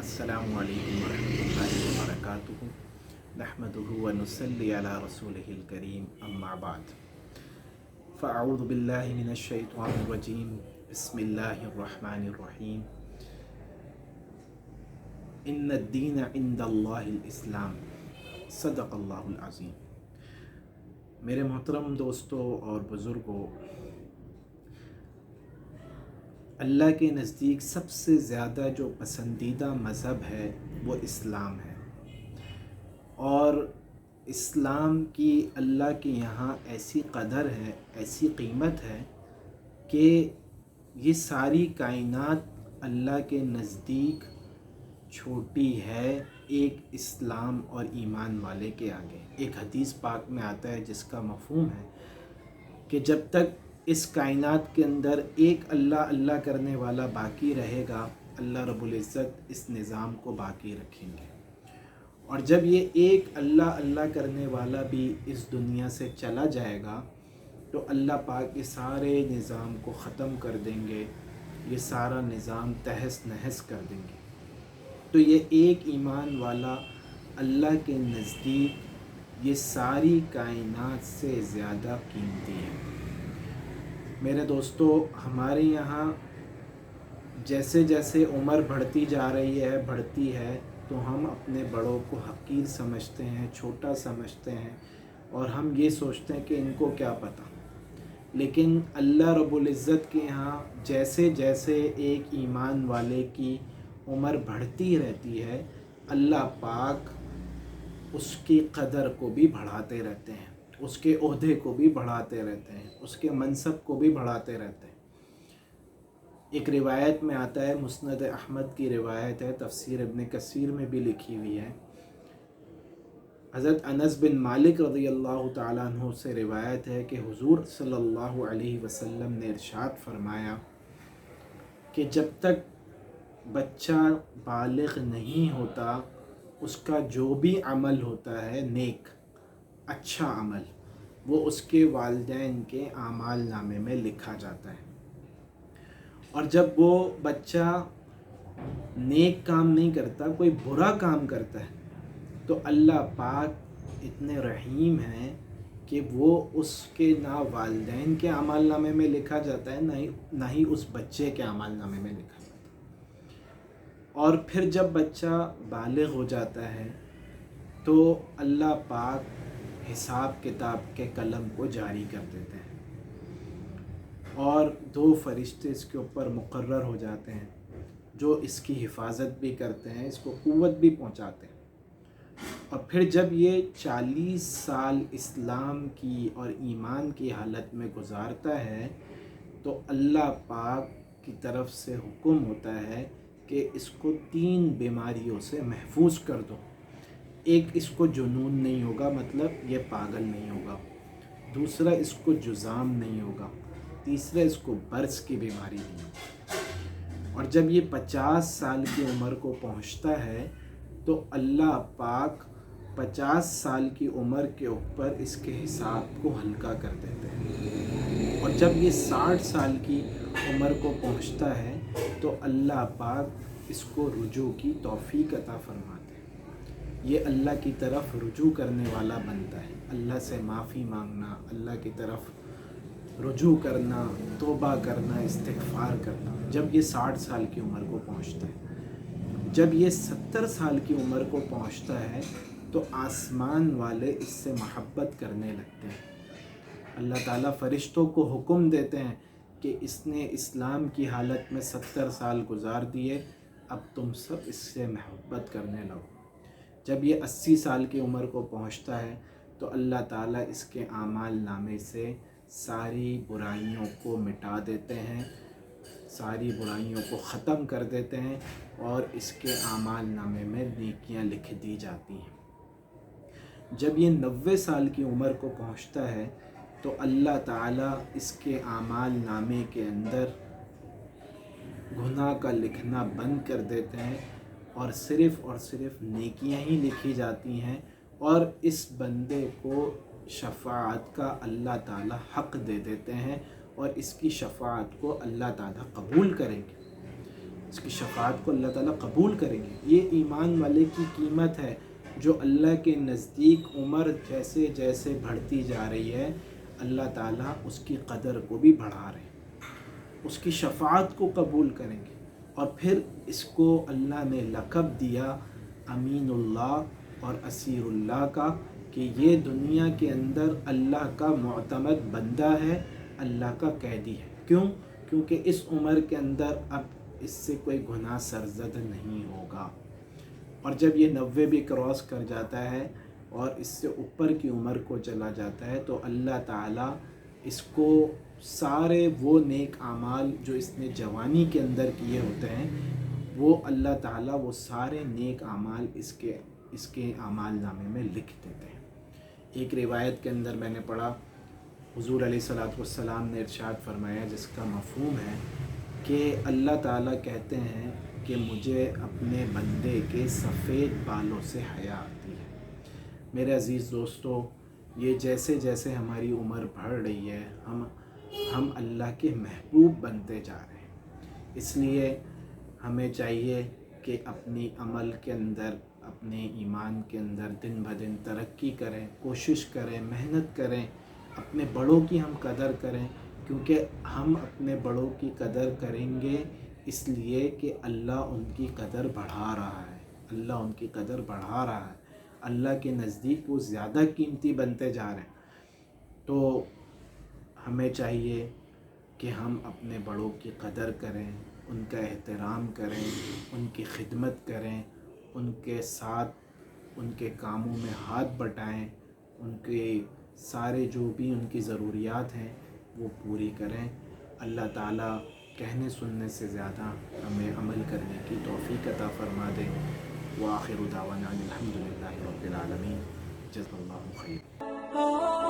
अस्सलामु अलैकुम वरहमतुल्लाहि वबरकातुहू नहमदुहु व नुसल्ली अला रसूलिहिल करीम अम्मा बाद फ़अऊज़ु बिल्लाहि मिनश शैतानिर रजीम बिस्मिल्लाहिर रहमानिर रहीम इन्नद्दीन इंदल्लाहिल इस्लाम सदक़ल्लाहुल अज़ीम। मेरे मोहतरम दोस्तों और बुज़ुर्गों, अल्लाह के नज़दीक सबसे ज़्यादा जो पसंदीदा मज़हब है वो इस्लाम है। और इस्लाम की अल्लाह के यहाँ ऐसी कदर है, ऐसी कीमत है कि ये सारी कायनात अल्लाह के नज़दीक छोटी है एक इस्लाम और ईमान वाले के आगे। एक हदीस पाक में आता है जिसका मफ़हूम है कि जब तक इस कायनात के अंदर एक अल्लाह अल्लाह करने वाला बाकी रहेगा, अल्लाह रब्बुल इज़्ज़त इस निज़ाम को बाकी रखेंगे। और जब ये एक अल्लाह अल्लाह करने वाला भी इस दुनिया से चला जाएगा तो अल्लाह पाक ये सारे निज़ाम को ख़त्म कर देंगे, ये सारा निज़ाम तहस नहस कर देंगे। तो ये एक ईमान वाला अल्लाह के नज़दीक ये सारी कायनात से ज़्यादा कीमती है। मेरे दोस्तों, हमारे यहाँ जैसे जैसे उम्र बढ़ती है तो हम अपने बड़ों को हकीर समझते हैं, छोटा समझते हैं और हम ये सोचते हैं कि इनको क्या पता। लेकिन अल्लाह रब्बुल इज़्ज़त के यहाँ जैसे जैसे एक ईमान वाले की उम्र बढ़ती रहती है, अल्लाह पाक उसकी कदर को भी बढ़ाते रहते हैं, उसके ओहदे को भी बढ़ाते रहते हैं, उसके मनसब को भी बढ़ाते रहते हैं। एक रिवायत में आता है, मुस्नद अहमद की रिवायत है, तफसीर इब्न कसीर में भी लिखी हुई है। हज़रत अनस बिन मालिक रज़ियल्लाहु ताला अन्हु से रिवायत है कि हुज़ूर सल्लल्लाहु अलैहि वसल्लम ने इरशाद फरमाया कि जब तक बच्चा बालिग़ नहीं होता, उसका जो भी अमल होता है नेक अच्छा अमल, वो उसके वालिदैन के आमाल नामे में लिखा जाता है। और जब वो बच्चा नेक काम नहीं करता, कोई बुरा काम करता है, तो अल्लाह पाक इतने रहीम हैं कि वो उसके ना वालिदैन के आमाल नामे में लिखा जाता है, ना ही उस बच्चे के आमाल नामे में लिखा जाता है। और फिर जब बच्चा बालिग़ हो जाता है तो अल्लाह पाक हिसाब किताब के कलम को जारी कर देते हैं और दो फरिश्ते इसके ऊपर मुकर्रर हो जाते हैं जो इसकी हिफाजत भी करते हैं, इसको क़ुव्वत भी पहुंचाते हैं। और फिर जब ये 40 साल इस्लाम की और ईमान की हालत में गुजारता है तो अल्लाह पाक की तरफ से हुक्म होता है कि इसको 3 बीमारियों से महफूज कर दो। एक, इसको जुनून नहीं होगा, मतलब ये पागल नहीं होगा। दूसरा, इसको जुज़ाम नहीं होगा। तीसरा, इसको बर्स की बीमारी नहीं होगी। और जब ये 50 साल की उम्र को पहुंचता है तो अल्लाह पाक 50 साल की उम्र के ऊपर इसके हिसाब को हल्का कर देते हैं। और जब ये 60 साल की उम्र को पहुंचता है तो अल्लाह पाक इसको रुजू की तौफीक अता फरमाते हैं। ये अल्लाह की तरफ रुजू करने वाला बनता है, अल्लाह से माफ़ी मांगना, अल्लाह की तरफ रुजू करना, तौबा करना, इस्तिग़फ़ार करना। जब ये 60 साल की उम्र को पहुंचता है, जब ये 70 साल की उम्र को पहुंचता है तो आसमान वाले इससे मोहब्बत करने लगते हैं। अल्लाह ताला फ़रिश्तों को हुक्म देते हैं कि इसने इस्लाम की हालत में 70 साल गुजार दिए, अब तुम सब इससे मोहब्बत करने लगो। जब ये 80 साल की उम्र को पहुंचता है तो अल्लाह ताला इसके आमाल नामे से सारी बुराइयों को मिटा देते हैं, सारी बुराइयों को ख़त्म कर देते हैं और इसके आमाल नामे में नेकियां लिख दी जाती हैं। जब ये 90 साल की उम्र को पहुंचता है तो अल्लाह ताला इसके आमाल नामे के अंदर गुनाह का लिखना बंद कर देते हैं और सिर्फ़ नेकियां ही लिखी जाती हैं। और इस बंदे को शफ़ाअत का अल्लाह ताला हक़ दे देते हैं और इसकी शफ़ाअत को अल्लाह ताला कबूल करेंगे। اس کی شفاعت کو اللہ تعالیٰ قبول کریں گے۔ یہ ایمان والے کی قیمت ہے، جو اللہ کے نزدیک عمر جیسے جیسے بڑھتی جا رہی ہے اللہ تعالیٰ اس کی قدر کو بھی بڑھا رہے ہیں، اس کی شفاعت کو قبول کریں گے۔ اور پھر اس کو اللہ نے لقب دیا امین اللہ اور اسیر اللہ کا، کہ یہ دنیا کے اندر اللہ کا معتمد بندہ ہے، اللہ کا قیدی ہے۔ کیوں؟ کیونکہ اس عمر کے اندر اب اس سے کوئی گناہ سرزد نہیں ہوگا، اور جب یہ 90 بھی کراس کر جاتا ہے اور اس سے اوپر کی عمر کو چلا جاتا ہے تو اللہ تعالیٰ اس کو سارے وہ نیک اعمال جو اس نے جوانی کے اندر کیے ہوتے ہیں، وہ اللہ تعالیٰ وہ سارے نیک اعمال اس کے اعمال نامے میں لکھ دیتے ہیں۔ ایک روایت کے اندر میں نے پڑھا، حضور علیہ الصلوۃ والسلام نے ارشاد فرمایا، جس کا مفہوم ہے کہ اللہ تعالیٰ کہتے ہیں کہ مجھے اپنے بندے کے سفید بالوں سے حیا آتی ہے۔ میرے عزیز دوستو، یہ جیسے جیسے ہماری عمر بڑھ رہی ہے ہم اللہ کے محبوب بنتے جا رہے ہیں۔ اس لیے ہمیں چاہیے کہ اپنی عمل کے اندر، اپنے ایمان کے اندر دن بدن ترقی کریں، کوشش کریں، محنت کریں، اپنے بڑوں کی ہم قدر کریں، کیونکہ ہم اپنے بڑوں کی قدر کریں گے اس لیے کہ اللہ ان کی قدر بڑھا رہا ہے، اللہ ان کی قدر بڑھا رہا ہے، اللہ کے نزدیک وہ زیادہ قیمتی بنتے جا رہے ہیں۔ تو ہمیں چاہیے کہ ہم اپنے بڑوں کی قدر کریں، ان کا احترام کریں، ان کی خدمت کریں، ان کے ساتھ ان کے کاموں میں ہاتھ بٹائیں، ان کے سارے جو بھی ان کی ضروریات ہیں وہ پوری کریں۔ اللہ تعالیٰ کہنے سننے سے زیادہ ہمیں عمل کرنے کی توفیق عطا فرما دے۔ وآخر دعوانا الحمد للہ رب العالمین۔ جزاک اللہ خیر۔